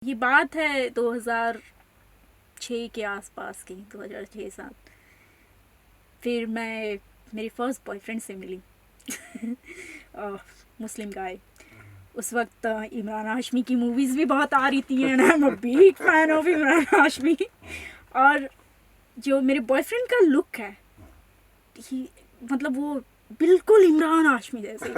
ये बात है 2006 के आसपास की, 2006-07। फिर मैं मेरी फर्स्ट बॉयफ्रेंड से मिली। मुस्लिम गाय। उस वक्त इमरान हाशमी की मूवीज़ भी बहुत आ रही थी and I am a big fan of Imran Hashmi. और जो मेरे बॉयफ्रेंड का लुक है, ही मतलब वो बिल्कुल इमरान हाशमी जैसे,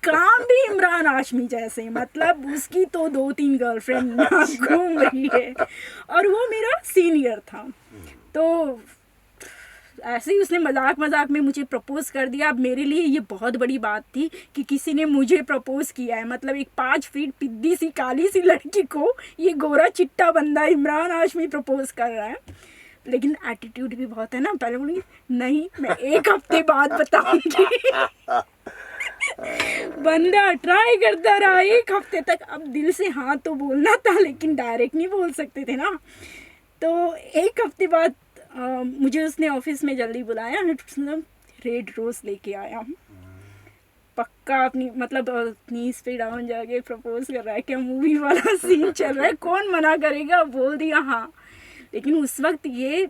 काम भी इमरान हाशमी जैसे, मतलब उसकी तो 2-3 गर्लफ्रेंड घूम रही है और वो मेरा सीनियर था। तो ऐसे ही उसने मजाक मजाक में मुझे प्रपोज कर दिया। अब मेरे लिए ये बहुत बड़ी बात थी कि किसी ने मुझे प्रपोज किया है, मतलब एक 5 फीट पिद्दी सी काली सी लड़की को ये गोरा चिट्टा बंदा इमरान हाशमी प्रपोज कर रहा है। लेकिन एटीट्यूड भी बहुत है ना। पहले बोली नहीं, मैं 1 हफ्ते बाद बताऊंगी। बंदा ट्राई करता रहा 1 हफ्ते तक। अब दिल से हाँ तो बोलना था, लेकिन डायरेक्ट नहीं बोल सकते थे ना। तो 1 हफ्ते बाद मुझे उसने ऑफिस में जल्दी बुलाया, मतलब रेड रोज लेके आया। पक्का अपनी मतलब नीज पे डाउन जाके प्रपोज कर रहा है, क्या मूवी वाला सीन चल रहा है, कौन मना करेगा। बोल दिया हाँ। लेकिन उस वक्त ये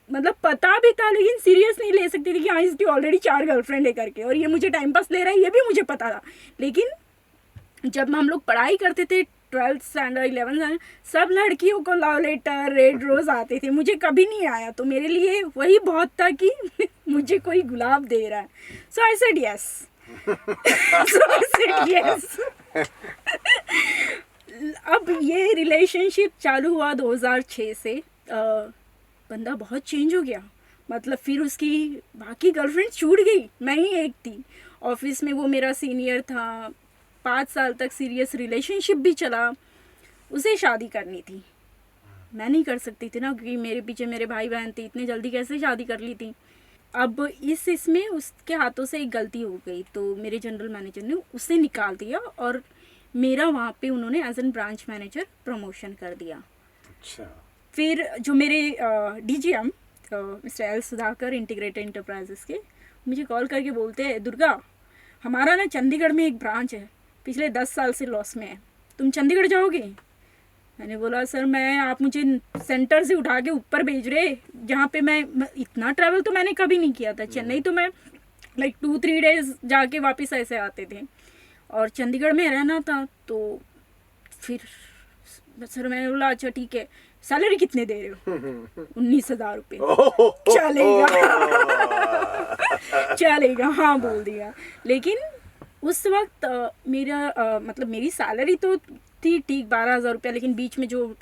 मतलब पता भी था, लेकिन सीरियस नहीं ले सकती थी कि हाँ इसकी ऑलरेडी 4 गर्लफ्रेंड है करके, और ये मुझे टाइम पास ले रहा है, ये भी मुझे पता था। लेकिन जब हम लोग पढ़ाई करते थे 12th स्टैंडर्ड 11th स्टैंडर्ड, सब लड़कियों को लव लेटर रेड रोज आते थे, मुझे कभी नहीं आया। तो मेरे लिए वही बहुत था कि मुझे कोई गुलाब दे रहा है। सो आई सेड यस। अब ये रिलेशनशिप चालू हुआ 2006 से। बंदा बहुत चेंज हो गया, मतलब फिर उसकी बाकी गर्लफ्रेंड छूट गई, मैं ही एक थी। ऑफिस में वो मेरा सीनियर था, 5 साल तक सीरियस रिलेशनशिप भी चला। उसे शादी करनी थी, मैं नहीं कर सकती थी ना, क्योंकि मेरे पीछे मेरे भाई बहन थे। इतनी जल्दी कैसे शादी कर ली थी। अब इसमें उसके हाथों से एक गलती हो गई, तो मेरे जनरल मैनेजर ने उसे निकाल दिया और मेरा वहाँ पे उन्होंने as an branch manager promotion कर दिया। अच्छा। फिर जो मेरे DGM mister L Sudhakar Integrated Enterprises के मुझे कॉल करके बोलते हैं, दुर्गा हमारा ना चंडीगढ़ में एक ब्रांच है, पिछले 10 साल से लॉस में है, तुम चंडीगढ़ जाओगे। मैंने बोला सर मैं, आप मुझे सेंटर से उठा के ऊपर भेज रहे, जहाँ पे मैं इतना ट्रैवल तो मैंने कभी नहीं किया था। चेन्नई तो मैं लाइक 2-3 डेज जाके वापस ऐसे आते थे, और चंडीगढ़ में रहना था। तो फिर सर मैंने बोला अच्छा ठीक है, सैलरी कितने दे रहे हो? 19,000 रुपये। चलेगा। चलेगा, हाँ बोल दिया। लेकिन उस वक्त मेरा मतलब मेरी सैलरी तो थी ठीक 12,000 रुपया, लेकिन बीच में जो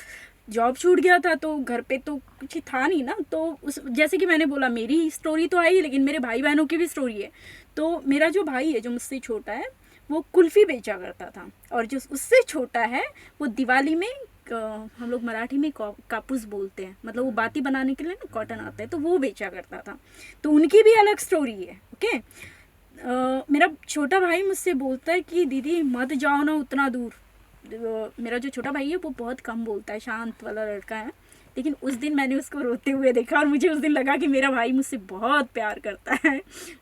जॉब छूट गया था तो घर पे तो कुछ था नहीं ना। तो उस जैसे कि मैंने बोला मेरी स्टोरी तो आई, लेकिन मेरे भाई बहनों की भी स्टोरी है। तो मेरा जो भाई है जो मुझसे छोटा है वो कुल्फ़ी बेचा करता था, और जो उससे छोटा है वो दिवाली में हम लोग मराठी में कापूस बोलते हैं, मतलब वो बाती बनाने के लिए ना कॉटन आता है, तो वो बेचा करता था। तो उनकी भी अलग स्टोरी है। ओके। मेरा छोटा भाई मुझसे बोलता है कि दीदी मत जाओ ना उतना दूर। मेरा जो छोटा भाई है वो बहुत कम बोलता है, शांत वाला लड़का है। लेकिन उस दिन मैंने उसको रोते हुए देखा, और मुझे उस दिन लगा कि मेरा भाई मुझसे बहुत प्यार करता है।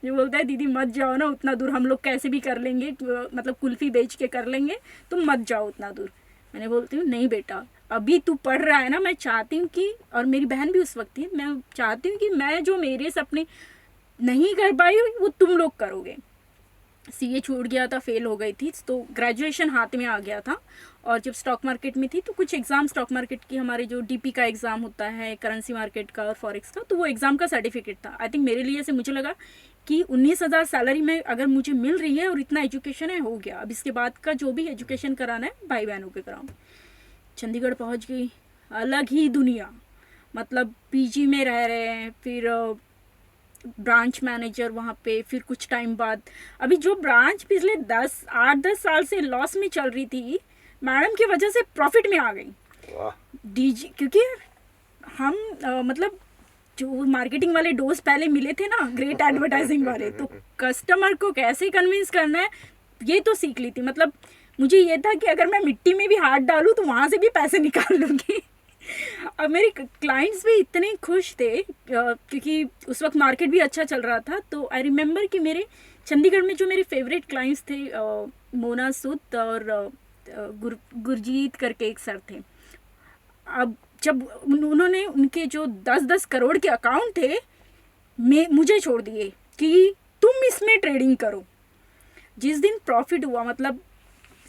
जो बोलता है दीदी मत जाओ ना उतना दूर, हम लोग कैसे भी कर लेंगे, मतलब कुल्फ़ी बेच के कर लेंगे, तुम मत जाओ उतना दूर। मैंने बोलती हूँ नहीं बेटा, अभी तू पढ़ रहा है ना, मैं चाहती हूँ कि, और मेरी बहन भी उस वक्त थी, मैं चाहती हूँ कि मैं जो मेरे सपने नहीं कर पाई वो तुम लोग करोगे। सीए छूट गया था, फेल हो गई थी, तो ग्रेजुएशन हाथ में आ गया था। और जब स्टॉक मार्केट में थी तो कुछ एग्ज़ाम स्टॉक मार्केट की, हमारे जो डीपी का एग्ज़ाम होता है, करेंसी मार्केट का और फॉरेक्स का, तो वो एग्ज़ाम का सर्टिफिकेट था। आई थिंक मेरे लिए से मुझे लगा कि 19,000 सैलरी में अगर मुझे मिल रही है और इतना एजुकेशन है, हो गया, अब इसके बाद का जो भी एजुकेशन कराना है भाई बहनों के कराऊँ। चंडीगढ़ पहुँच गई, अलग ही दुनिया, मतलब पीजी में रह रहे हैं, फिर ब्रांच मैनेजर वहाँ पे। फिर कुछ टाइम बाद अभी जो ब्रांच पिछले 8-10 साल से लॉस में चल रही थी, मैडम की वजह से प्रॉफिट में आ गई। डीजी, क्योंकि हम मतलब जो मार्केटिंग वाले डोज पहले मिले थे ना, ग्रेट एडवर्टाइजिंग वाले, तो कस्टमर को कैसे कन्विंस करना है ये तो सीख ली थी। मतलब मुझे ये था कि अगर मैं मिट्टी में भी हाथ डालूँ तो वहाँ से भी पैसे निकाल लूँगी। अब मेरे क्लाइंट्स भी इतने खुश थे क्योंकि उस वक्त मार्केट भी अच्छा चल रहा था। तो आई रिमेंबर कि मेरे चंडीगढ़ में जो मेरे फेवरेट क्लाइंट्स थे, मोना सूद और गुरजीत करके एक सर थे, अब जब उन्होंने उनके जो 10-10 करोड़ के अकाउंट थे मुझे छोड़ दिए कि तुम इसमें ट्रेडिंग करो। जिस दिन प्रॉफिट हुआ, मतलब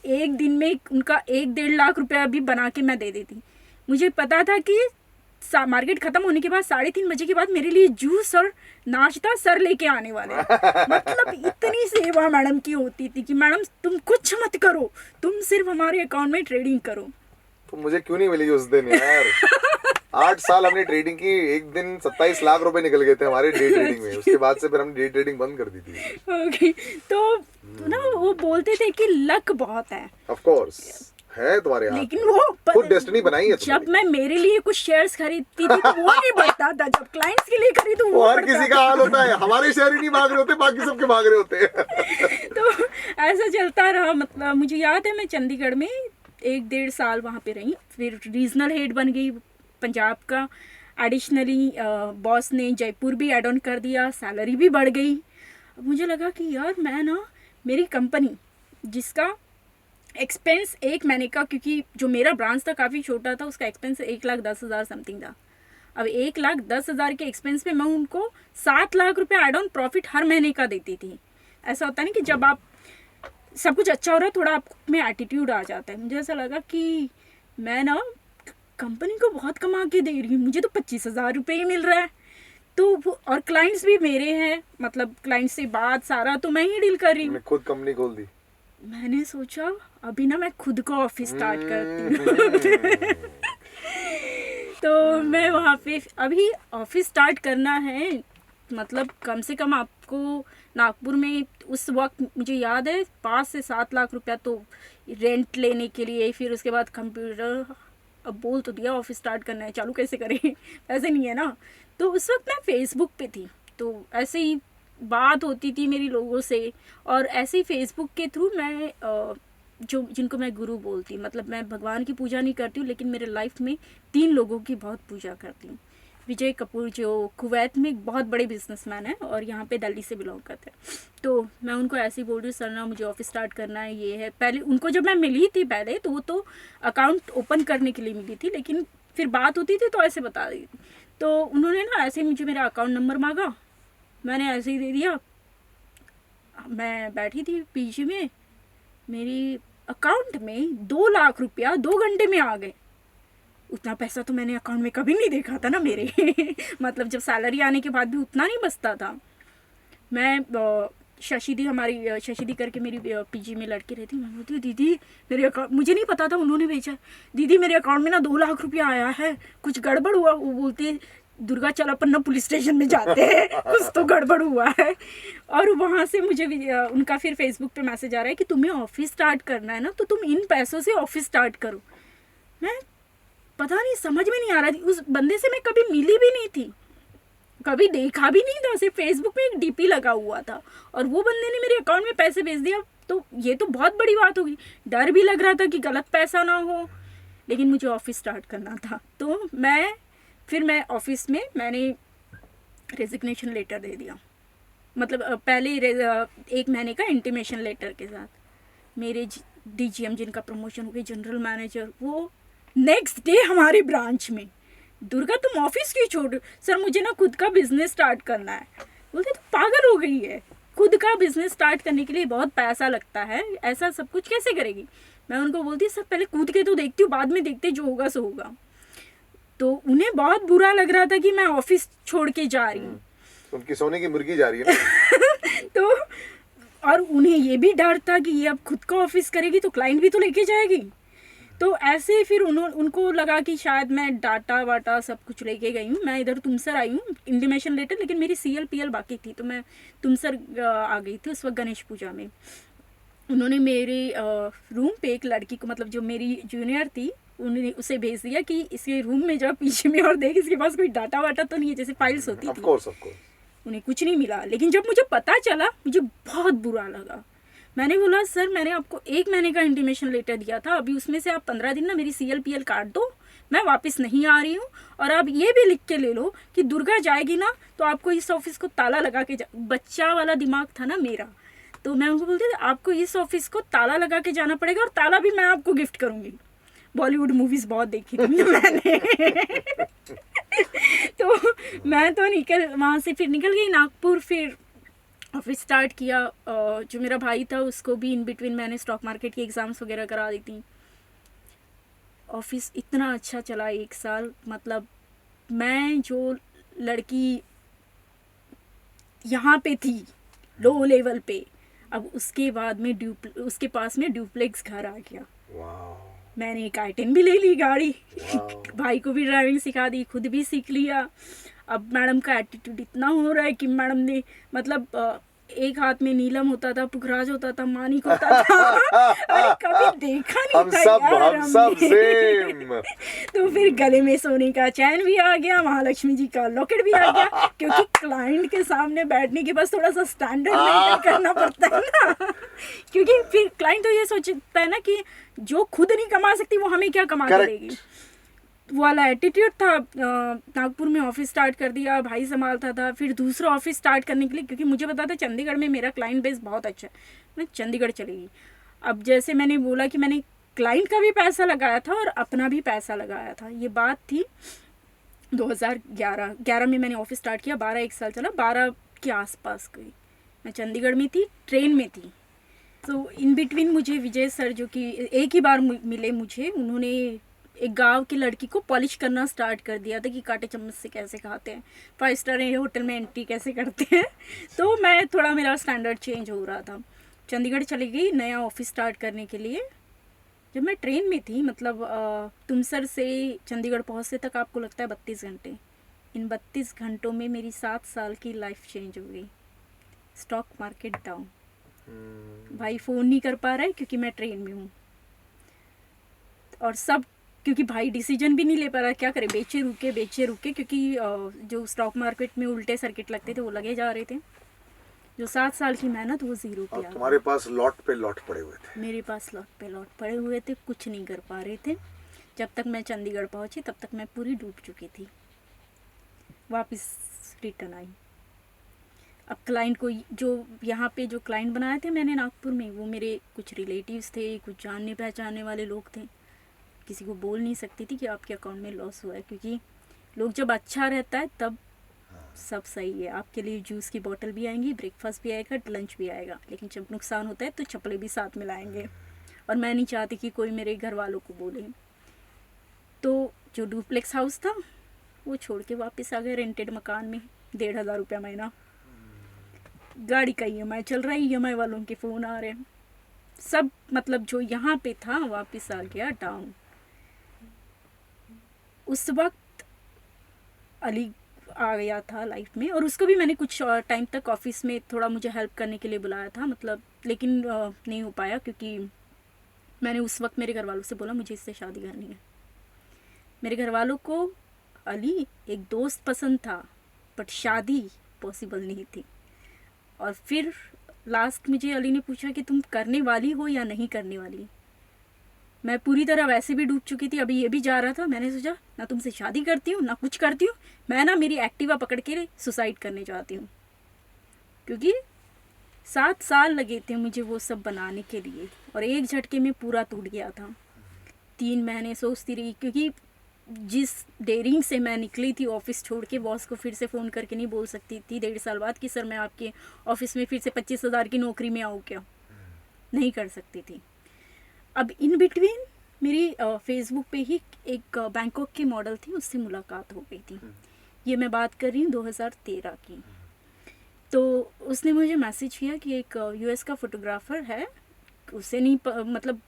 एक दिन में उनका 1-1.5 लाख रुपया भी बना के मैं दे देती। मुझे पता था कि मार्केट खत्म होने के बाद 3:30 बजे के बाद मेरे लिए जूस और नाश्ता सर लेके आने वाले हैं। मतलब इतनी सेवा मैडम की होती थी कि मैडम तुम कुछ मत करो, तुम सिर्फ हमारे अकाउंट में ट्रेडिंग करो। तो मुझे क्यों नहीं मिली उस दिन यार। 8 साल हमने ट्रेडिंग की, एक दिन 27 लाख रुपए निकल गए थे हमारे डे ट्रेडिंग में। उसके बाद से फिर हमने डे ट्रेडिंग बंद कर दी थी। ओके, तो ना वो बोलते थे कि लक बहुत है। ऑफ कोर्स है तुम्हारे हाथ, लेकिन वो खुद डेस्टिनी बनाई है जब मैं मेरे लिए कुछ शेयर्स खरीदती थी तो वो नहीं बढ़ता था, जब क्लाइंट्स के लिए खरीदूं वो हर किसी का हाल होता है। हमारे शेयर ही नहीं भाग रहे होते, बाकी सबके भाग रहे होते हैं। तो ऐसा चलता रहा। मतलब मुझे याद है मैं चंडीगढ़ में 1-1.5 साल वहाँ पे रही, फिर रीजनल हेड बन गई पंजाब का। एडिशनली बॉस ने जयपुर भी ऐड ऑन कर दिया, सैलरी भी बढ़ गई। अब मुझे लगा कि यार मैं ना, मेरी कंपनी जिसका एक्सपेंस एक महीने का, क्योंकि जो मेरा ब्रांच था काफ़ी छोटा था, उसका एक्सपेंस 1,10,000 समथिंग था। अब 1,10,000 के एक्सपेंस में मैं उनको 7 लाख रुपये एड ऑन प्रॉफिट हर महीने का देती थी। ऐसा होता नहीं कि जब आप सब कुछ अच्छा हो रहा है थोड़ा आप में एटीट्यूड आ जाता है। मुझे ऐसा लगा कि मैं ना कंपनी को बहुत कमा के दे रही हूँ, मुझे तो 25,000 रुपये ही मिल रहा है। तो और क्लाइंट्स भी मेरे हैं, मतलब क्लाइंट से बात सारा तो मैं ही डील कर रही हूँ। खुद कंपनी खोल दी। मैंने सोचा अभी ना मैं खुद का ऑफिस स्टार्ट करती हूँ। तो मैं वहाँ पे अभी ऑफिस स्टार्ट करना है, मतलब कम से कम आपको नागपुर में उस वक्त मुझे याद है 5 से 7 लाख रुपया तो रेंट लेने के लिए, फिर उसके बाद कंप्यूटर। अब बोल तो दिया ऑफिस स्टार्ट करना है, चालू कैसे करें, ऐसे नहीं है ना। तो उस वक्त मैं फेसबुक पे थी, तो ऐसे ही बात होती थी मेरी लोगों से, और ऐसे ही फेसबुक के थ्रू मैं जो जिनको मैं गुरु बोलती, मतलब मैं भगवान की पूजा नहीं करती हूँ, लेकिन मेरे लाइफ में 3 लोगों की बहुत पूजा करती हूँ। विजय कपूर जो कुवैत में एक बहुत बड़े बिजनेसमैन है और यहाँ पे दिल्ली से बिलोंग करते हैं, तो मैं उनको ऐसे ही बोल रही हूँ, सर ना मुझे ऑफिस स्टार्ट करना है, ये है। पहले उनको जब मैं मिली थी पहले, तो वो तो अकाउंट ओपन करने के लिए मिली थी, लेकिन फिर बात होती थी तो ऐसे बता दी थी। तो उन्होंने ना ऐसे ही मुझे मेरा अकाउंट नंबर मांगा, मैंने ऐसे ही दे दिया। मैं बैठी थी पीजी में, मेरी अकाउंट में 2 लाख रुपया 2 घंटे में आ गए। उतना पैसा तो मैंने अकाउंट में कभी नहीं देखा था ना मेरे। मतलब जब सैलरी आने के बाद भी उतना नहीं बचता था। मैं शशिदी, हमारी शशिदी करके मेरी पीजी में लड़की रहती, मैं बोलती हूँ दीदी मेरे अकाउंट, मुझे नहीं पता था उन्होंने भेजा, दीदी मेरे अकाउंट में ना 2 लाख रुपया आया है, कुछ गड़बड़ हुआ। वो बोलती है दुर्गा चल अपन ना पुलिस स्टेशन में जाते हैं, कुछ तो गड़बड़ हुआ है। और वहाँ से मुझे उनका फिर फेसबुक पे मैसेज आ रहा है कि तुम्हें ऑफिस स्टार्ट करना है ना, तो तुम इन पैसों से ऑफिस स्टार्ट करो। मैं पता नहीं, समझ में नहीं आ रहा थी। उस बंदे से मैं कभी मिली भी नहीं थी, कभी देखा भी नहीं था, सिर्फ फेसबुक में एक डीपी लगा हुआ था, और वो बंदे ने मेरे अकाउंट में पैसे भेज दिया। तो ये तो बहुत बड़ी बात होगी। डर भी लग रहा था कि गलत पैसा ना हो, लेकिन मुझे ऑफिस स्टार्ट करना था। तो मैं ऑफिस में मैंने रेजिग्नेशन लेटर दे दिया, मतलब पहले 1 महीने का इंटीमेशन लेटर के साथ। मेरे डीजीएम जिनका प्रमोशन हो गया, जनरल मैनेजर, वो नेक्स्ट डे हमारे ब्रांच में, दुर्गा तुम ऑफिस क्यों छोड़, सर मुझे ना खुद का बिजनेस स्टार्ट करना है। बोलते तो पागल हो गई है, खुद का बिजनेस स्टार्ट करने के लिए बहुत पैसा लगता है, ऐसा सब कुछ कैसे करेगी। मैं उनको बोलती सर पहले कूद के तो देखती हूँ, बाद में देखते जो होगा सो होगा। तो उन्हें बहुत बुरा लग रहा था कि मैं ऑफिस छोड़ के जा रही हूँ, उनकी सोने की मुर्गी जा रही है ना। तो और उन्हें ये भी डर था कि ये अब खुद का ऑफिस करेगी तो क्लाइंट भी तो लेके जाएगी। तो ऐसे फिर उनको लगा कि शायद मैं डाटा वाटा सब कुछ लेके गई हूँ। मैं इधर तुमसर आई हूँ इंटीमेशन लेटर, लेकिन मेरी CL बाकी थी, तो मैं तुमसर आ गई थी उस वक्त गणेश पूजा में। उन्होंने मेरे रूम पे एक लड़की को, मतलब जो मेरी जूनियर थी, उन्होंने उसे भेज दिया कि इसके रूम में जाओ पीछे में और देख इसके पास कोई डाटा वाटा तो नहीं है, जैसे फाइल्स होती थी। Of course. उन्हें कुछ नहीं मिला, लेकिन जब मुझे पता चला मुझे बहुत बुरा लगा। मैंने बोला सर मैंने आपको 1 महीने का इंटीमेशन लेटर दिया था, अभी उसमें से आप 15 दिन ना मेरी CL काट दो, मैं वापस नहीं आ रही हूँ। और आप ये भी लिख के ले लो कि दुर्गा जाएगी ना तो आपको इस ऑफिस को ताला लगा के बच्चा वाला दिमाग था ना मेरा, तो मैं उनको बोलती थी आपको इस ऑफिस को ताला लगा के जाना पड़ेगा और ताला भी मैं आपको गिफ्ट करूँगी। बॉलीवुड मूवीज बहुत देखी थी मैंने। तो मैं तो वहाँ से फिर निकल गई नागपुर, फिर ऑफिस स्टार्ट किया। जो मेरा भाई था उसको भी इन बिटवीन मैंने स्टॉक मार्केट की एग्ज़ाम्स वगैरह करा दी थी। ऑफिस इतना अच्छा चला 1 साल, मतलब मैं जो लड़की यहाँ पे थी लो लेवल पे, अब उसके बाद में उसके पास में ड्यूप्लेक्स घर आ गया। मैंने एक i10 भी ले ली गाड़ी। भाई को भी ड्राइविंग सिखा दी, खुद भी सीख लिया। अब मैडम का एटीट्यूड इतना हो रहा है कि मैडम ने मतलब एक हाथ में नीलम होता था, पुखराज होता था, मानिक होता था। अरे कभी देखा नहीं था यार हम सब सेम। तो फिर गले में सोने का चैन भी आ गया, महालक्ष्मी जी का लॉकेट भी आ गया, क्योंकि क्लाइंट के सामने बैठने के बाद थोड़ा सा स्टैंडर्ड मेंटेन करना पड़ता है ना। क्योंकि फिर क्लाइंट तो ये सोचता है ना कि जो खुद नहीं कमा सकती वो हमें क्या कमा के देगी, वो वाला एटीट्यूड था। नागपुर में ऑफिस स्टार्ट कर दिया, भाई संभालता था। फिर दूसरा ऑफिस स्टार्ट करने के लिए, क्योंकि मुझे पता था चंडीगढ़ में मेरा क्लाइंट बेस बहुत अच्छा है, मैं चंडीगढ़ चली गई। अब जैसे मैंने बोला कि मैंने क्लाइंट का भी पैसा लगाया था और अपना भी पैसा लगाया था। ये बात थी 2011 में मैंने ऑफिस स्टार्ट किया, 12 1 साल चला, 12 के आसपास गई। मैं चंडीगढ़ में थी, ट्रेन में थी। तो इन बिटवीन मुझे विजय सर जो कि एक ही बार मिले मुझे, उन्होंने एक गांव की लड़की को पॉलिश करना स्टार्ट कर दिया था कि कांटे चम्मच से कैसे खाते हैं, 5 स्टार होटल में एंट्री कैसे करते हैं। तो मैं थोड़ा, मेरा स्टैंडर्ड चेंज हो रहा था। चंडीगढ़ चली गई नया ऑफिस स्टार्ट करने के लिए। जब मैं ट्रेन में थी, मतलब तुमसर से चंडीगढ़ पहुँचने तक आपको लगता है 32 घंटे। इन 32 घंटों में मेरी 7 साल की लाइफ चेंज हो गई। स्टॉक मार्केट डाउन, भाई फ़ोन नहीं कर पा रहा है क्योंकि मैं ट्रेन में हूँ, और सब क्योंकि भाई डिसीजन भी नहीं ले पा रहा, क्या करे, बेचे रुके, क्योंकि जो स्टॉक मार्केट में उल्टे सर्किट लगते थे वो लगे जा रहे थे। जो 7 साल की मेहनत वो ज़ीरो पे आ गई। तुम्हारे पास लॉट पे लॉट पड़े हुए थे। मेरे पास लॉट पे लॉट पड़े हुए थे, कुछ नहीं कर पा रहे थे। जब तक मैं चंडीगढ़ पहुंची तब तक मैं पूरी डूब चुकी थी। वापस रिटर्न आई। अब क्लाइंट को, जो यहाँ पे जो क्लाइंट बनाए थे मैंने नागपुर में, वो मेरे कुछ रिलेटिव्स थे, कुछ जानने पहचानने वाले लोग थे। किसी को बोल नहीं सकती थी कि आपके अकाउंट में लॉस हुआ है, क्योंकि लोग जब अच्छा रहता है तब सब सही है, आपके लिए जूस की बोतल भी आएंगी, ब्रेकफास्ट भी आएगा, लंच भी आएगा। लेकिन जब नुकसान होता है तो चप्पलें भी साथ में लाएंगे, और मैं नहीं चाहती कि कोई मेरे घर वालों को बोले। तो जो डुप्लेक्स हाउस था वो छोड़ के वापस आ गए रेंटेड मकान में, 1,500 रुपया महीना। गाड़ी का EMI चल रहा है, EMI वालों के फ़ोन आ रहे हैं, सब मतलब जो यहाँ पे था वापस आ गया डाउन। उस वक्त अली आ गया था लाइफ में, और उसको भी मैंने कुछ टाइम तक ऑफिस में थोड़ा मुझे हेल्प करने के लिए बुलाया था, मतलब, लेकिन नहीं हो पाया, क्योंकि मैंने उस वक्त मेरे घर वालों से बोला मुझे इससे शादी करनी है। मेरे घर वालों को अली एक दोस्त पसंद था, बट शादी पॉसिबल नहीं थी। और फिर लास्ट मुझे अली ने पूछा कि तुम करने वाली हो या नहीं करने वाली। मैं पूरी तरह वैसे भी डूब चुकी थी, अभी ये भी जा रहा था। मैंने सोचा ना तुमसे शादी करती हूँ ना कुछ करती हूँ, मैं ना मेरी एक्टिवा पकड़ के सुसाइड करने जाती हूँ, क्योंकि 7 साल लगे थे मुझे वो सब बनाने के लिए, और एक झटके में पूरा टूट गया था। 3 महीने सोचती रही, क्योंकि जिस डेयरिंग से मैं निकली थी ऑफिस छोड़ के, बॉस को फिर से फ़ोन करके नहीं बोल सकती थी 1.5 साल बाद कि सर मैं आपके ऑफिस में फिर से 25,000 की नौकरी में आऊँ क्या, नहीं कर सकती थी। अब इन बिटवीन मेरी फेसबुक पे ही एक बैंकॉक की मॉडल थी, उससे मुलाकात हो गई थी। ये मैं बात कर रही हूँ 2013 की। तो उसने मुझे मैसेज किया कि एक US का फोटोग्राफ़र है, उसे नहीं मतलब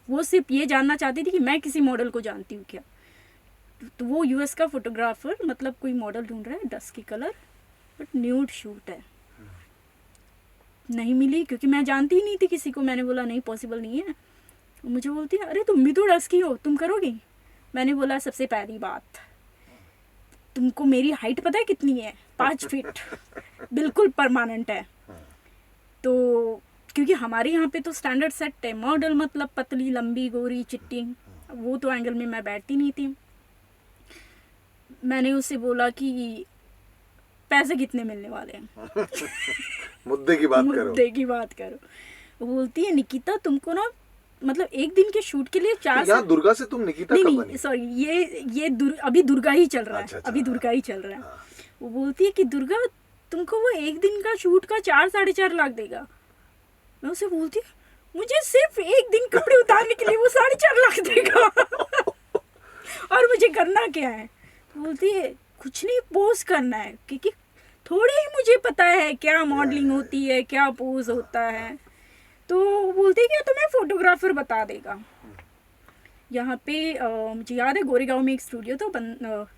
वो सिर्फ ये जानना चाहती थी कि मैं किसी मॉडल को जानती हूँ क्या। तो वो US का फोटोग्राफ़र मतलब कोई मॉडल ढूंढ रहा है, dusky colour but nude shoot है। नहीं मिली, क्योंकि मैं जानती ही नहीं थी किसी को। मैंने बोला नहीं, पॉसिबल नहीं है। मुझे बोलती है अरे तुम भी तो डस्की हो, तुम करोगी? मैंने बोला सबसे पहली बात, तुमको मेरी हाइट पता है कितनी है? 5 फीट बिल्कुल परमानेंट है। तो क्योंकि हमारे यहाँ पे तो स्टैंडर्ड सेट है, मॉडल मतलब पतली लंबी गोरी चिट्टी, वो तो एंगल में मैं बैठती नहीं थी। मैंने उससे बोला कि पैसे कितने मिलने वाले हैं? मुद्दे की बात करो। मुद्दे की बात करो। वो बोलती है निकिता तुमको ना मतलब एक दिन के शूट के लिए 4 यहाँ दुर्गा से तुम निकिता कब नहीं बनी? सॉरी, ये अभी दुर्गा ही चल रहा है। अच्छा, अभी दुर्गा ही चल रहा है। हाँ। वो बोलती है कि दुर्गा तुमको वो एक दिन का शूट का 4-4.5 लाख देगा। मैं उसे बोलती हूँ मुझे सिर्फ एक दिन कपड़े उतारने के लिए वो 4.5 लाख देगा और मुझे करना क्या है? बोलती है कुछ नहीं, पोज करना है, क्योंकि थोड़े ही मुझे पता है क्या मॉडलिंग होती है, क्या पोज होता है। तो बोलती है कि तुम्हें फोटोग्राफर बता देगा। यहाँ पे मुझे याद है गोरेगांव में एक स्टूडियो था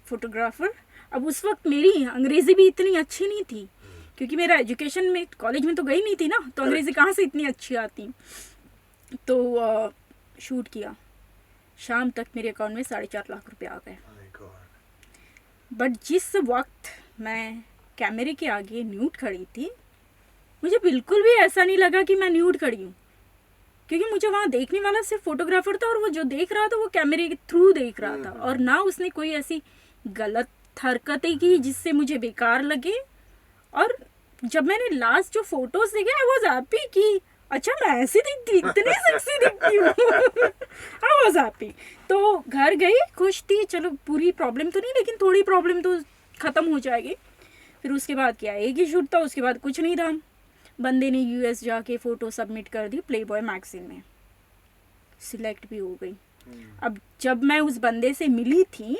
फोटोग्राफर। अब उस वक्त मेरी अंग्रेज़ी भी इतनी अच्छी नहीं थी, क्योंकि मेरा एजुकेशन में कॉलेज में तो गई नहीं थी ना, तो अंग्रेज़ी कहाँ से इतनी अच्छी आती। तो शूट किया, शाम तक मेरे अकाउंट में 4.5 लाख रुपए आ गए। बट जिस वक्त मैं कैमरे के आगे न्यूड खड़ी थी, मुझे बिल्कुल भी ऐसा नहीं लगा कि मैं न्यूड खड़ी हूँ, क्योंकि मुझे वहाँ देखने वाला सिर्फ फोटोग्राफर था और वो जो देख रहा था वो कैमरे के थ्रू देख रहा था, और ना उसने कोई ऐसी गलत हरकतें की जिससे मुझे बेकार लगे। और जब मैंने लास्ट जो फोटोज देखे, आई वाज हैप्पी कि अच्छा मैं ऐसी दिखती, इतनी सेक्सी दिखती हूँ। I was happy. तो घर गई, खुश थी, चलो पूरी प्रॉब्लम तो नहीं लेकिन थोड़ी प्रॉब्लम तो ख़त्म हो जाएगी। फिर उसके बाद क्या, एक ही शूट था, उसके बाद कुछ नहीं था। बंदे ने यूएस जाके फ़ोटो सबमिट कर दी प्लेबॉय मैगजीन में, सिलेक्ट भी हो गई। अब जब मैं उस बंदे से मिली थी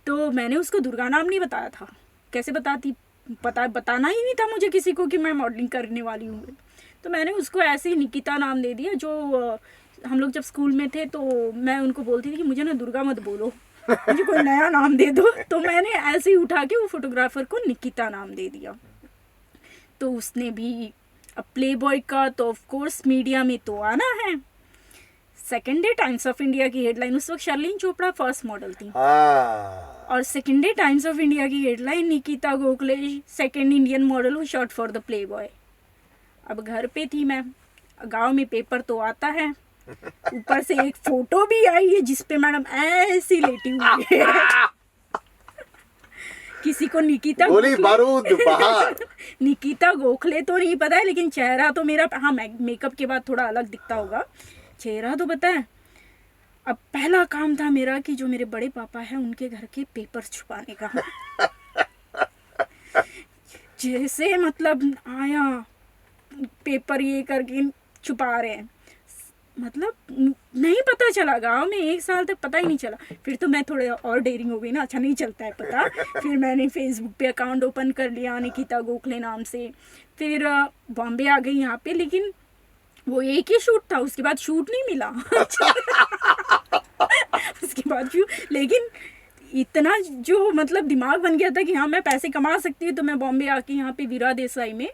तो मैंने उसको दुर्गा नाम नहीं बताया था। कैसे बताती, बताना ही नहीं था मुझे किसी को कि मैं मॉडलिंग करने वाली हूँ। तो मैंने उसको ऐसे ही निकिता नाम दे दिया। जो हम लोग जब स्कूल में थे तो मैं उनको बोलती थी कि मुझे ना दुर्गा मत बोलो, मुझे कोई नया नाम दे दो। तो मैंने ऐसे ही उठा के वो फोटोग्राफर को निकिता नाम दे दिया। तो उसने भी, अब प्लेबॉय का तो ऑफ कोर्स मीडिया में तो आना है। Second day Times of India की हेडलाइन, उस वक्त शर्लिन चोपड़ा फर्स्ट मॉडल थी, और second day Times of India की headline, Nikita Gokhale second Indian model who shot for the Playboy. अब घर पे थी मैं, गांव में पेपर तो आता है, ऊपर से एक फोटो भी आई है जिसपे मैडम ऐसी लेटी हुई है। किसी को निकिता गोली बारूद बाहर। निकिता गोखले तो नहीं पता है, लेकिन चेहरा तो मेरा, हाँ मेकअप के बाद थोड़ा अलग दिखता होगा, चेहरा तो पता है। अब पहला काम था मेरा कि जो मेरे बड़े पापा हैं उनके घर के पेपर छुपाने का। जैसे मतलब आया, पेपर ये करके छुपा रहे हैं, मतलब नहीं पता चला, गांव में 1 साल तक पता ही नहीं चला। फिर तो मैं थोड़े और डेयरिंग हो गई ना, अच्छा नहीं चलता है पता। फिर मैंने फेसबुक पे अकाउंट ओपन कर लिया निकिता गोखले नाम से। फिर बॉम्बे आ गई यहाँ पे, लेकिन वो एक ही शूट था, उसके बाद शूट नहीं मिला। उसके बाद लेकिन इतना जो मतलब दिमाग बन गया था कि हाँ मैं पैसे कमा सकती हूँ, तो मैं बॉम्बे आके यहाँ पे वीरा देसाई में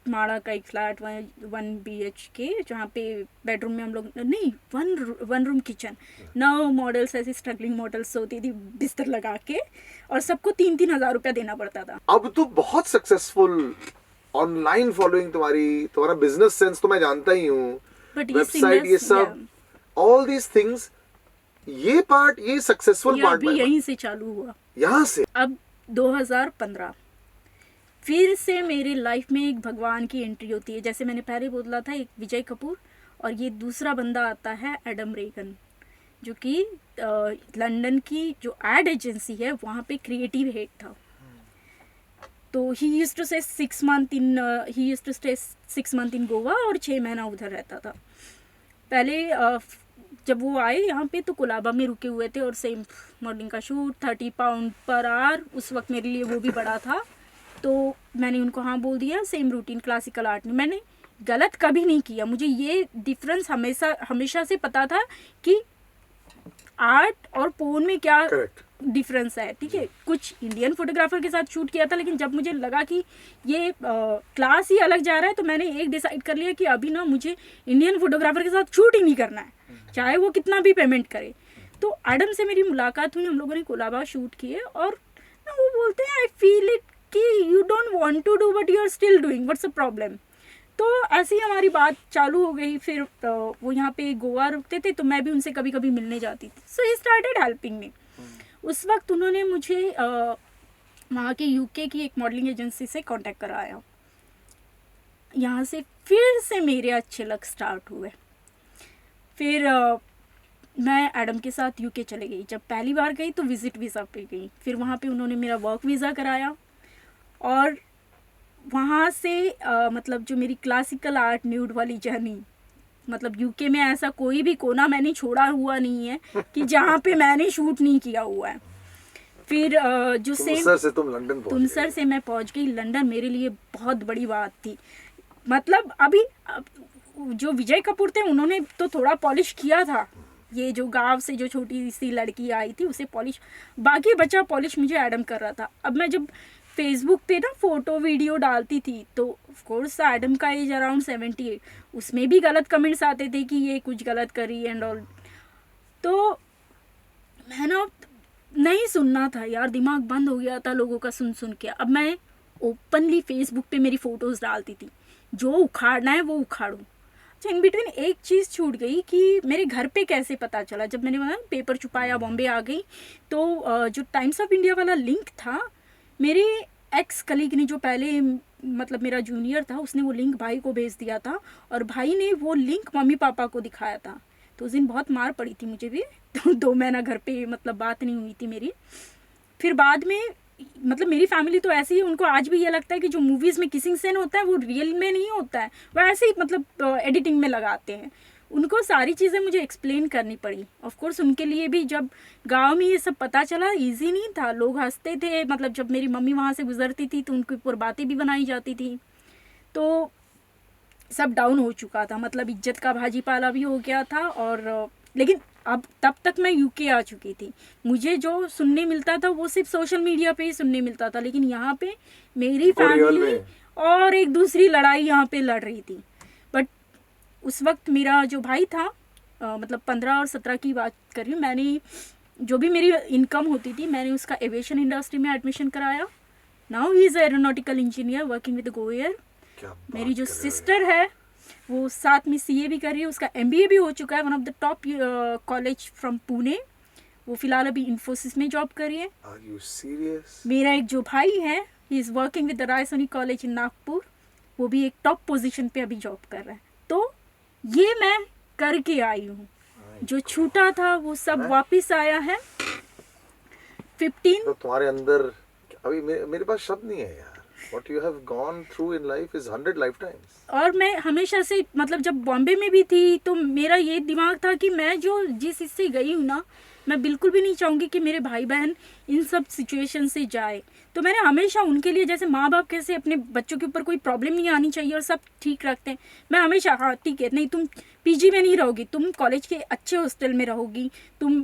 माड़ा का एक फ्लैट 1 BHK, जहाँ पे बेडरूम में हम लोग नहीं, वन रूम किचन, 9 मॉडल्स ऐसी स्ट्रगलिंग मॉडल्स होती थी बिस्तर लगा के, और सबको 3-3 हज़ार रुपया देना पड़ता था। अब तो बहुत सक्सेसफुल ऑनलाइन फॉलोइंग तुम्हारी, तुम्हारा बिजनेस सेंस तो मैं जानता ही हूँ, वेबसाइट ये सब, ऑल दीज थिंग्स, ये पार्ट, ये सक्सेसफुल पार्ट भी यहीं से चालू हुआ, यहाँ से। अब 2015 फिर से मेरे लाइफ में एक भगवान की एंट्री होती है। जैसे मैंने पहले बोला था, एक विजय कपूर और ये दूसरा बंदा आता है एडम रेगन, जो कि लंदन की जो एड एजेंसी है वहाँ पे क्रिएटिव हेड था। तो he used to stay 6 month in Goa और 6 महीना उधर रहता था। पहले जब वो आए यहाँ पे तो कोलाबा में रुके हुए थे, और सेम मॉडलिंग का शूट 30 पाउंड पर आवर, उस वक्त मेरे लिए वो भी बड़ा था। तो मैंने उनको हाँ बोल दिया, सेम रूटीन क्लासिकल आर्ट में। मैंने गलत कभी नहीं किया, मुझे ये डिफरेंस हमेशा से पता था कि आर्ट और पोर्न में क्या डिफरेंस है, ठीक है। कुछ इंडियन फोटोग्राफर के साथ शूट किया था, लेकिन जब मुझे लगा कि ये क्लास ही अलग जा रहा है, तो मैंने एक डिसाइड कर लिया कि अभी ना मुझे इंडियन फोटोग्राफर के साथ शूट ही नहीं करना है, चाहे वो कितना भी पेमेंट करे। तो एडम से मेरी मुलाकात हुई, हम लोगों ने कोलाबा शूट किए, और वो बोलते हैं आई फील इट कि you don't want to do but you are still doing, what's the problem. तो ऐसे ही हमारी बात चालू हो गई। फिर वो यहाँ पे गोवा रुकते थे, तो मैं भी उनसे कभी कभी मिलने जाती थी। सो ही स्टार्टेड हेल्पिंग मी। उस वक्त उन्होंने मुझे वहाँ के यूके की एक मॉडलिंग एजेंसी से कांटेक्ट कराया। यहाँ से फिर से मेरे अच्छे लक स्टार्ट हुए। फिर मैं एडम के साथ यूके चले गई। जब पहली बार गई तो विजिट वीज़ा पे गई, फिर वहाँ पे उन्होंने मेरा वर्क वीज़ा कराया, और वहाँ से मतलब जो मेरी क्लासिकल आर्ट न्यूड वाली जर्नी, मतलब यूके में ऐसा कोई भी कोना मैंने छोड़ा हुआ नहीं है कि जहाँ पे मैंने शूट नहीं किया हुआ है। फिर जो तुमसर से तुम लंदन पहुंच तुमसर गए। से मैं पहुँच गई लंदन। मेरे लिए बहुत बड़ी बात थी। मतलब अभी जो विजय कपूर थे उन्होंने तो थोड़ा पॉलिश किया था, ये जो गांव से जो छोटी सी लड़की आई थी उसे पॉलिश, बाकी बचा पॉलिश मुझे एडम कर रहा था। अब मैं जब फेसबुक पे ना फोटो वीडियो डालती थी तो ऑफ कोर्स एडम का एज अराउंड 78, उसमें भी गलत कमेंट्स आते थे कि ये कुछ गलत करी एंड ऑल। तो मैं ना नहीं सुनना था यार, दिमाग बंद हो गया था लोगों का सुन सुन के। अब मैं ओपनली फेसबुक पे मेरी फ़ोटोज़ डालती थी, जो उखाड़ना है वो उखाड़ूँ। अच्छा, इन बिटवीन एक चीज़ छूट गई कि मेरे घर पे कैसे पता चला। जब मैंने वहाँ पेपर छुपाया, बॉम्बे आ गई, तो जो टाइम्स ऑफ इंडिया वाला लिंक था, मेरे एक्स कलीग ने, जो पहले मतलब मेरा जूनियर था, उसने वो लिंक भाई को भेज दिया था, और भाई ने वो लिंक मम्मी पापा को दिखाया था। तो उस दिन बहुत मार पड़ी थी मुझे भी। तो 2 महीना घर पे मतलब बात नहीं हुई थी मेरी। फिर बाद में मतलब मेरी फैमिली तो ऐसी है, उनको आज भी ये लगता है कि जो मूवीज़ में किसिंग सीन होता है वो रियल में नहीं होता है, वो ऐसे ही मतलब एडिटिंग में लगाते हैं। उनको सारी चीज़ें मुझे एक्सप्लेन करनी पड़ी। ऑफ कोर्स उनके लिए भी जब गांव में ये सब पता चला इजी नहीं था, लोग हंसते थे। मतलब जब मेरी मम्मी वहाँ से गुजरती थी तो उनके ऊपर बातें भी बनाई जाती थी। तो सब डाउन हो चुका था, मतलब इज्जत का भाजीपाला भी हो गया था। और लेकिन अब तब तक मैं यूके आ चुकी थी, मुझे जो सुनने मिलता था वो सिर्फ सोशल मीडिया पे ही सुनने मिलता था, लेकिन यहाँ पे मेरी और रियल फैमिली में। और एक दूसरी लड़ाई यहाँ पे लड़ रही थी। बट उस वक्त मेरा जो भाई था, मतलब 15 और 17 की बात कर रही हूँ, मैंने जो भी मेरी इनकम होती थी मैंने उसका एविएशन इंडस्ट्री में एडमिशन कराया। Now he is aeronautical engineer working with Go Air. क्या बात मेरी जो कर रहे हो सिस्टर है वो साथ में सीए भी कर रही है, उसका एमबीए भी हो चुका है, one of the top college from Pune. वो फिलहाल अभी इन्फोसिस में जॉब कर रही है। यार? Are you serious? मेरा एक जो भाई है, he is working with the Raisoni college in Nagpur, वो भी एक टॉप पोजीशन पे अभी जॉब कर रहा है। तो ये मैं करके आई हूँ, जो छूटा था वो सब वापस आया है। 15 तो तुम्हारे अंदर अभी मेरे पास शब्द नहीं है यार। What you have gone through in life is 100 lifetimes. और मैं हमेशा से मतलब जब बॉम्बे में भी थी तो मेरा ये दिमाग था कि मैं जो जिस इससे गई हूँ ना, मैं बिल्कुल भी नहीं चाहूँगी कि मेरे भाई बहन इन सब सिचुएशन से जाए। तो मैंने हमेशा उनके लिए, जैसे माँ बाप कैसे अपने बच्चों के ऊपर कोई प्रॉब्लम नहीं आनी चाहिए और सब ठीक रखते हैं, मैं हमेशा हाँ ठीक है, नहीं तुम पीजी में नहीं रहोगी, तुम कॉलेज के अच्छे हॉस्टल में रहोगी, तुम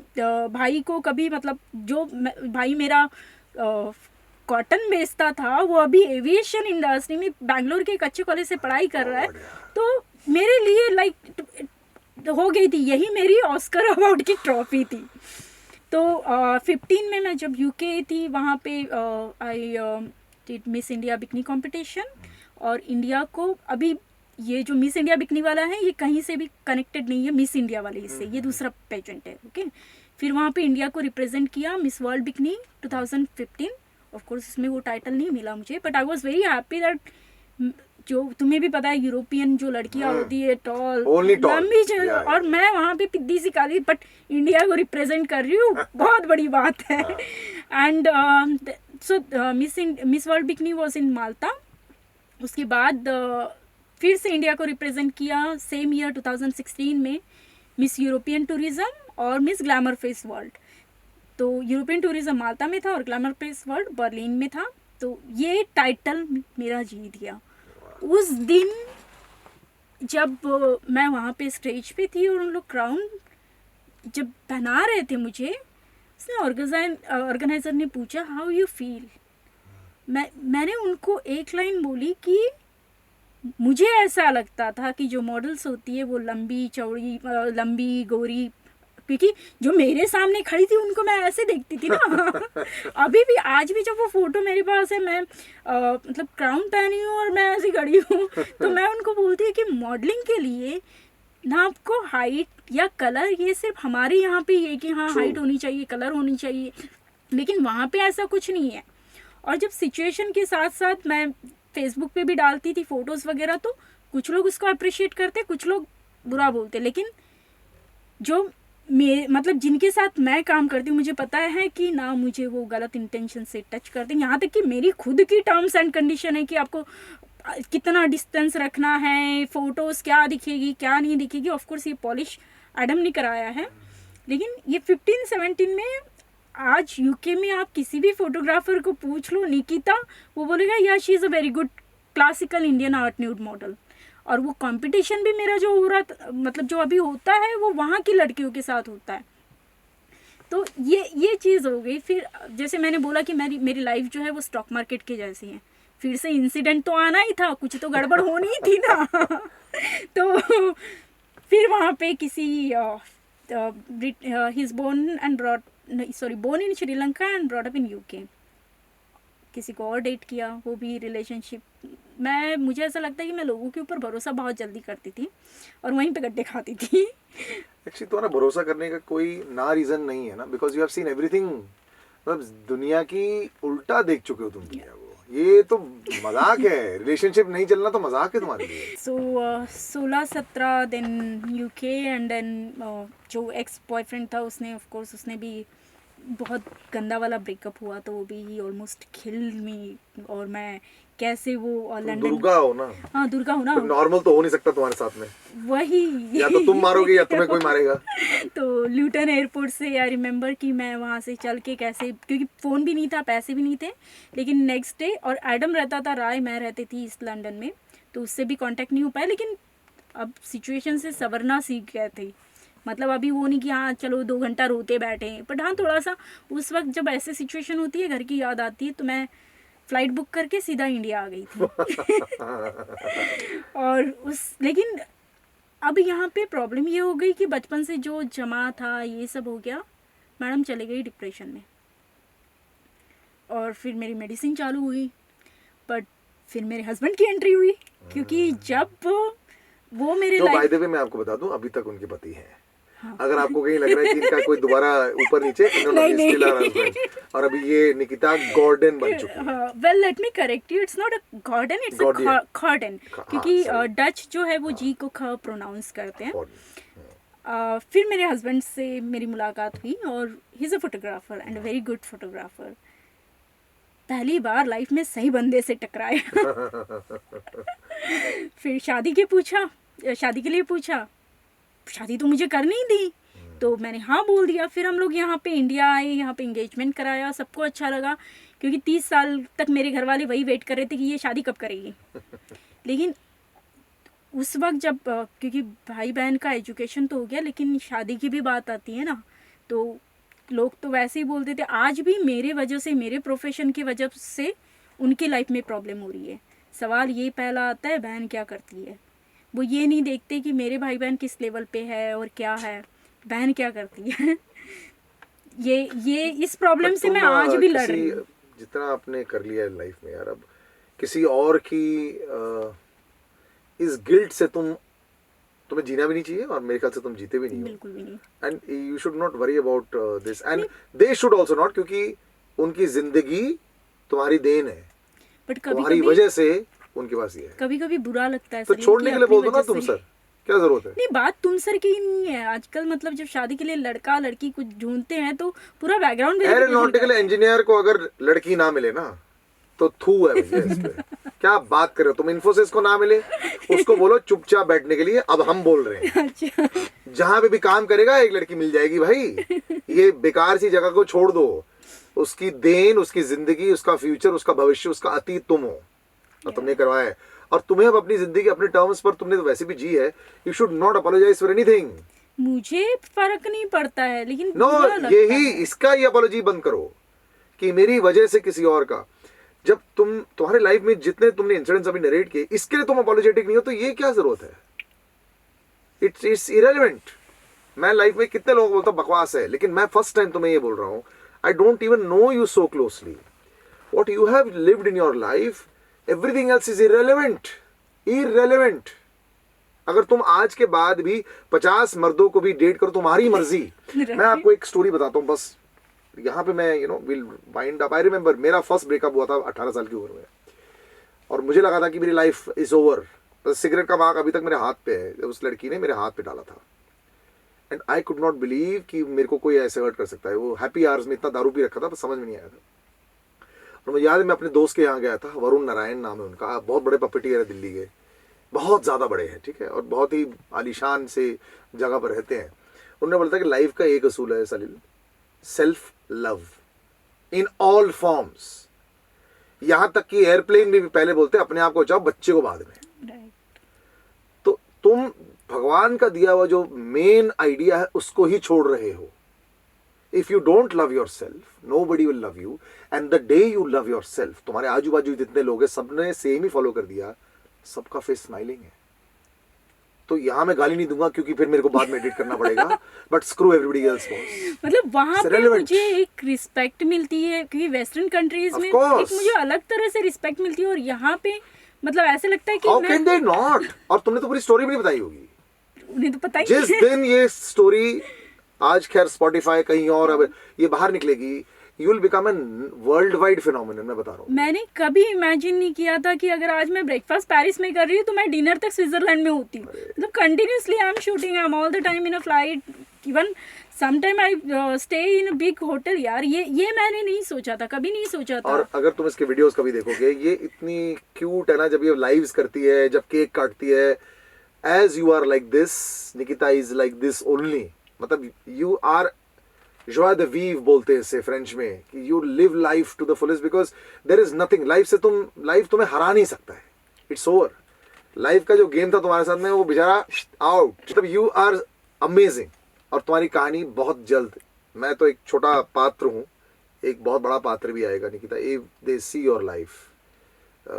भाई को कभी मतलब जो भाई मेरा कॉटन बेचता था वो अभी एविएशन इंडस्ट्री में बैंगलोर के एक अच्छे कॉलेज से पढ़ाई कर रहा है। तो मेरे लिए लाइक हो गई थी, यही मेरी ऑस्कर अवार्ड की ट्रॉफी थी। तो 15 में मैं जब यूके थी वहाँ पे I did miss India bikini competition, और इंडिया को अभी ये जो मिस इंडिया बिकनी वाला है ये कहीं से भी कनेक्टेड नहीं है मिस इंडिया वाले इससे, ये दूसरा पेजेंट है। ओके, फिर वहाँ पे इंडिया को रिप्रेजेंट किया miss World bikini 2015। Of course इसमें वो टाइटल नहीं मिला मुझे, but I was very happy that, जो तुम्हें भी पता है यूरोपियन जो लड़कियां होती है टॉल लंबी, और मैं वहाँ पे पिद्दी सी काली, बट इंडिया को रिप्रेजेंट कर रही हूँ, बहुत बड़ी बात है। And so Miss World bikini was in Malta. उसके बाद फिर से इंडिया को रिप्रेजेंट किया सेम ईयर 2016 में मिस यूरोपियन टूरिज्म और मिस ग्लैमर फेस वर्ल्ड। तो यूरोपियन टूरिज्म माल्टा में था और ग्लैमर फेस वर्ल्ड बर्लिन में था। तो ये टाइटल मेरा जीत गया। उस दिन जब मैं वहाँ पे स्टेज पे थी और उन लोग क्राउन जब पहना रहे थे मुझे, उसने ऑर्गेनाइजर ने पूछा हाउ यू फील। मैंने उनको एक लाइन बोली कि मुझे ऐसा लगता था कि जो मॉडल्स होती है वो लंबी चौड़ी लंबी गोरी, क्योंकि जो मेरे सामने खड़ी थी उनको मैं ऐसे देखती थी ना। अभी भी आज भी जब वो फोटो मेरे पास है, मैं मतलब क्राउन पहनी हूँ और मैं ऐसी खड़ी हूँ, तो मैं उनको बोलती हूँ कि मॉडलिंग के लिए ना आपको हाइट या कलर, ये सिर्फ हमारे यहाँ पे ये कि हाँ हाइट होनी चाहिए, कलर होनी चाहिए, लेकिन वहाँ पे ऐसा कुछ नहीं है। और जब सिचुएशन के साथ साथ मैं फेसबुक पे भी डालती थी फ़ोटोज़ वगैरह, तो कुछ लोग उसको अप्रिशिएट करते, कुछ लोग बुरा बोलते, लेकिन जो मतलब जिनके साथ मैं काम करती हूँ मुझे पता है कि ना मुझे वो गलत इंटेंशन से टच करते हैं। यहाँ तक कि मेरी खुद की टर्म्स एंड कंडीशन है कि आपको कितना डिस्टेंस रखना है, फोटोज़ क्या दिखेगी क्या नहीं दिखेगी। ऑफकोर्स ये पॉलिश एडम ने कराया है, लेकिन ये 15-17 में आज यूके में आप किसी भी फोटोग्राफर को पूछ लो निकिता, वो बोलेगा या she is a very good classical Indian art nude model. और वो कंपटीशन भी मेरा जो हो रहा मतलब जो अभी होता है वो वहाँ की लड़कियों के साथ होता है। तो ये चीज़ हो गई। फिर जैसे मैंने बोला कि मेरी लाइफ जो है वो स्टॉक मार्केट की जैसी है। फिर से इंसिडेंट तो आना ही था, कुछ तो गड़बड़ होनी ही थी ना। तो फिर वहाँ पे किसी he is born in Sri Lanka and brought up in UK, किसी को और डेट किया, वो भी रिलेशनशिप। मुझे ऐसा लगता है कि मैं लोगों के ऊपर भरोसा बहुत जल्दी करती थी और वहीं पे गड्ढे खाती थी। एक्चुअली तुम्हारा भरोसा करने का कोई ना रीजन नहीं है ना, because you have seen everything. मतलब दुनिया की उल्टा देख चुके हो तुम दुनिया को, ये तो मजाक है। रिलेशनशिप नहीं चलना तो मजाक है तुम्हारे लिए। सो 16-17 देन यूके एंड देन जो एक्स बॉयफ्रेंड था उसने ऑफ कोर्स उसने भी बहुत गंदा वाला ब्रेकअप हुआ, तो वो भी ऑलमोस्ट किल मी। और मैं कैसे वो लंदन, दुर्गा हो ना। हाँ दुर्गा हो ना, नॉर्मल तो हो नहीं सकता तुम्हारे साथ में। वही या तो तुम मारोगे या तुम्हें कोई मारेगा। तो ल्यूटन एयरपोर्ट से आई रिमेंबर कि मैं वहाँ से चल के कैसे, क्योंकि फ़ोन भी नहीं था पैसे भी नहीं थे, लेकिन नेक्स्ट डे, और एडम रहता था राय, मैं रहती थी ईस्ट लंदन में, तो उससे भी कांटेक्ट नहीं हो पाया। लेकिन अब सिचुएशन से संवरना सीख गए थे। मतलब अभी वो नहीं कि हाँ चलो 2 घंटा रोते बैठे, बट हाँ थोड़ा सा उस वक्त जब ऐसे सिचुएशन होती है, घर की याद आती है, तो मैं फ़्लाइट बुक करके सीधा इंडिया आ गई थी। और लेकिन अब यहाँ पे प्रॉब्लम ये हो गई कि बचपन से जो जमा था ये सब हो गया, मैडम चले गई डिप्रेशन में, और फिर मेरी मेडिसिन चालू हुई। बट फिर मेरे हस्बैंड की एंट्री हुई, क्योंकि जब वो मेरे तो बाय द वे मैं आपको बता दूं, अभी तक उनके पति हैं। हाँ। अगर आपको कहीं लग रहा है कि इनका कोई दोबारा ऊपर नीचे, और अभी ये निकिता गॉर्डन बन चुकी है। Well let me correct you, it's not a gordon, it's a khordon, क्योंकि डच जो है वो जी को ख प्रोनाउंस करते हैं। फिर मेरे हस्बैंड से मेरी मुलाकात हुई, और he is a photographer and a very good photographer. पहली बार लाइफ में सही बंदे से टकराए। फिर शादी के लिए पूछा, शादी तो मुझे करनी ही थी, तो मैंने हाँ बोल दिया। फिर हम लोग यहाँ पे इंडिया आए, यहाँ पे एंगेजमेंट कराया, सबको अच्छा लगा, क्योंकि 30 साल तक मेरे घर वाले वही वेट कर रहे थे कि ये शादी कब करेगी। लेकिन उस वक्त जब क्योंकि भाई बहन का एजुकेशन तो हो गया, लेकिन शादी की भी बात आती है ना, तो लोग तो वैसे ही बोलते थे। आज भी मेरे वजह से, मेरे प्रोफेशन की वजह से उनकी लाइफ में प्रॉब्लम हो रही है। सवाल ये पहला आता है, बहन क्या करती है। वो ये नहीं देखते कि मेरे भाई बहन किस लेवल पे है और क्या है, बहन क्या करती है। ये इस प्रॉब्लम से मैं आज भी लड़ रही हूँ। जितना आपने कर लिया है लाइफ में यार, अब किसी और की इस गिल्ट से तुम्हें जीना भी नहीं चाहिए, और मेरे ख्याल से तुम जीते भी नहीं हो। बिल्कुल भी नहीं। And you should not worry about this, and they should also not, क्योंकि उनकी जिंदगी तुम्हारी देन है, बट तुम्हारी वजह से उनके पास ये है। कभी कभी बुरा लगता है, तो छोड़ने के लिए बोल दो ना तुम सर, क्या जरूरत है। नहीं, बात तुम सर की नहीं है। आजकल मतलब जब शादी के लिए लड़का लड़की कुछ ढूंढते हैं तो पूरा बैकग्राउंड एरोनॉटिकल इंजीनियर को अगर लड़की ना मिले ना तो थू है भैया इस पे। क्या बात कर रहे हो तुम। इन्फोसिस को ना मिले, उसको बोलो चुपचाप बैठने के लिए। अब हम बोल रहे हैं अच्छा। जहां पे भी काम करेगा एक लड़की मिल जाएगी भाई। ये बेकार सी जगह को छोड़ दो। उसकी देन, उसकी जिंदगी, उसका फ्यूचर, उसका भविष्य, उसका अतीत तुम हो, और तुमने करवाया है। और तुम्हें अब अपनी जिंदगी अपने टर्म्स पर तुमने तो वैसे भी जी है। You should not apologise for anything. मुझे फर्क नहीं पड़ता है, लेकिन नो, यही इसका ही अपोलॉजी बंद करो कि मेरी वजह से किसी और का। जब तुम्हारे लाइफ में जितने तुमने इंसिडेंट्स अभी नरेट किए, इसके लिए तुम अपोलोजेटिक नहीं हो, तो ये क्या जरूरत है। It's irrelevant. मैं लाइफ में कितने लोगों को बोलता हूं बकवास है, लेकिन मैं फर्स्ट टाइम तुम्हें ये बोल रहा हूं। I don't even know you so closely. What you have lived in your life, everything else is irrelevant. अगर तुम आज के बाद भी 50 मर्दों को भी डेट करो, तुम्हारी मर्जी। मैं आपको एक स्टोरी बताता हूँ बस, यहाँ पे मैं will wind up. I remember मेरा फर्स्ट ब्रेकअप हुआ था 18 साल की उम्र में, और मुझे लगा था कि मेरी लाइफ इज ओवर। सिगरेट का मार्क अभी तक मेरे हाथ पे है, उस लड़की ने मेरे हाथ पे डाला था। And I could not believe कि मेरे को कोई ऐसे हर्ट कर सकता है. वो हैप्पी आवर्स में इतना दारू पी रखा था पर समझ में नहीं आया था. और मुझे याद है मैं अपने दोस्त के यहाँ गया था, वरुण नारायण नाम है उनका, बहुत बड़े पपेटियर है दिल्ली के, बहुत ज़्यादा बड़े हैं, ठीक है, और बहुत ही आलीशान से जगह पर रहते हैं. उन्होंने बोला था कि लाइफ का एक असूल है Salil, self love in all forms. यहां तक कि एयरप्लेन में भी पहले बोलते हैं अपने आप को बचाओ, बच्चे को बाद में. तो तुम भगवान का दिया हुआ जो मेन आइडिया है उसको ही छोड़ रहे हो. If you don't love your self, nobody will love you. And the day you love your self, तुम्हारे आजू बाजू जितने लोग हैं सबने सेम ही फॉलो कर दिया, सबका फेस स्माइलिंग है. तो यहाँ मैं गाली नहीं दूंगा क्योंकि फिर मेरे को बाद में एडिट करना पड़ेगा, but screw everybody else boss. मतलब वहाँ पे मुझे एक रिस्पेक्ट मिलती है क्योंकि वेस्टर्न कंट्रीज में एक मुझे अलग तरह से रिस्पेक्ट मिलती है, और यहाँ पे मतलब ऐसे लगता है कि हाउ कैन दे नॉट. और तुमने तो पूरी स्टोरी भी नहीं बताई होगी. उन्हें तो पता ही जिस दिन ये स्टोरी आज खैर स्पॉटिफाई कहीं और अब ये बाहर निकलेगी, you will become an world wide phenomenon. मैं बता रहा हूँ, मैंने कभी इमेजिन नहीं किया था कि अगर आज मैं ब्रेकफास्ट पेरिस में कर रही हूँ तो मैं डिनर तक स्विट्जरलैंड में होती हूँ. मतलब continuously I am shooting, I am all the time in a flight, even some time I stay in a big hotel. यार ये मैंने नहीं सोचा था, कभी नहीं सोचा था. और अगर तुम इसके वीडियोस कभी देखोगे, ये इतनी क्यूट है ना जब ये लाइव्स करती है, जब केक काटती है. As you are like this, Nikita is like this only. मतलब you are joie de vivre बोलते हैं इसे फ्रेंच में, कि you live life to the fullest because there is nothing. Life तुम्हें हरा नहीं सकता है. It's over. लाइफ का जो गेम था तुम्हारे साथ में वो बेचारा आउट. मतलब यू आर अमेजिंग. और तुम्हारी कहानी बहुत जल्द, मैं तो एक छोटा पात्र हूँ, एक बहुत बड़ा पात्र भी आएगा Nikita. If they see your life,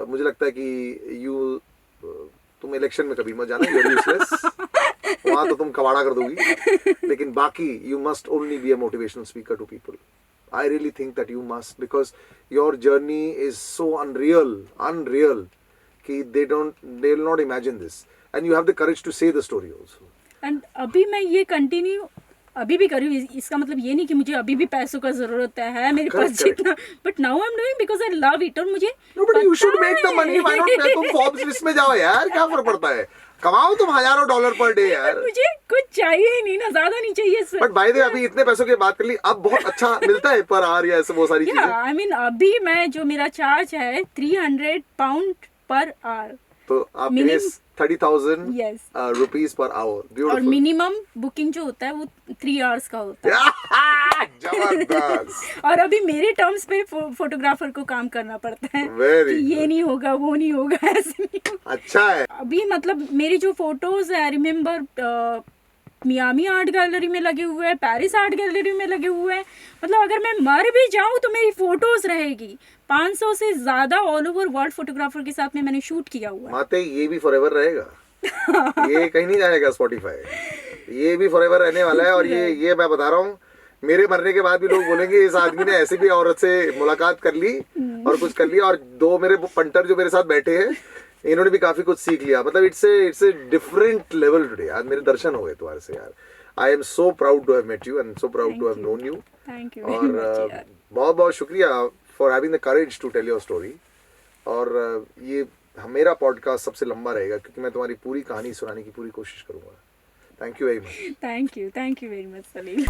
मुझे लगता है कि तुम इलेक्शन में कभी मत जाना, यू आर यूजलेस. वहां तो तुम कबाड़ा कर दोगी, लेकिन बाकी you must only be a motivational speaker to people. I really think that you must, because your journey is so unreal कि they will not imagine this, and you have the courage to say the story also. And अभी मैं ये continue अभी भी कर रही हूँ. इसका मतलब ये नहीं कि मुझे अभी भी पैसों का जरूरत है मेरे पास जितना, but now I am doing because I love it. और मुझे no but you should make the money. Why not? तुम फोर्ब्स लिस्ट में जाओ यार, क्या फर्क पड़ता है, कमाओ तुम हजारों डॉलर पर डे यार. मुझे कुछ चाहिए ही नहीं ना, ज्यादा नहीं चाहिए. बट बाय द वे अभी इतने पैसों की बात कर ली, अब बहुत अच्छा मिलता है पर आवर या ऐसे बहुत सारी चीजें. आई मीन अभी मैं जो मेरा चार्ज है 300 पाउंड पर आवर. तो आप 30,000 Yes. Rupees per hour. और मिनिमम बुकिंग जो होता है वो 3 आवर्स का होता है. जबरदस्त. और अभी मेरे टर्म्स पे फोटोग्राफर को काम करना पड़ता है Very कि ये नहीं होगा, वो नहीं होगा, ऐसे नहीं होगा. अच्छा है. अभी मतलब मेरी जो फोटोज है, I remember Miami art gallery में लगे हुए हैं, पेरिस आर्ट गैलरी में लगे हुए हैं. मतलब अगर मैं मर भी जाऊं तो मेरी फोटोज रहेगी. 500 से ज्यादा ऑल ओवर वर्ल्ड फोटोग्राफर के साथ में मैंने शूट किया हुआ है. माते ये भी फॉरएवर रहेगा. ये कहीं नहीं जाएगा स्पॉटिफाई. ये भी फॉरएवर रहने वाला है. और ये मैं बता रहा हूँ, मेरे मरने के बाद भी लोग बोलेंगे इस आदमी ने ऐसे भी औरत से मुलाकात कर ली और कुछ कर लिया. और 2 मेरे पंटर जो मेरे साथ बैठे हैं, इन्होंने भी काफी कुछ सीख लिया. मतलब it's a different level today. आज मेरे दर्शन हो गए तुम्हारे से यार. I am so proud to have met you and so proud to have known you. Thank you. और बहुत बहुत शुक्रिया for having the courage to tell your story. और ये मेरा पॉडकास्ट सबसे लंबा रहेगा क्योंकि मैं तुम्हारी पूरी कहानी सुनाने की पूरी कोशिश करूंगा. Thank you very much. Thank you very much Salil.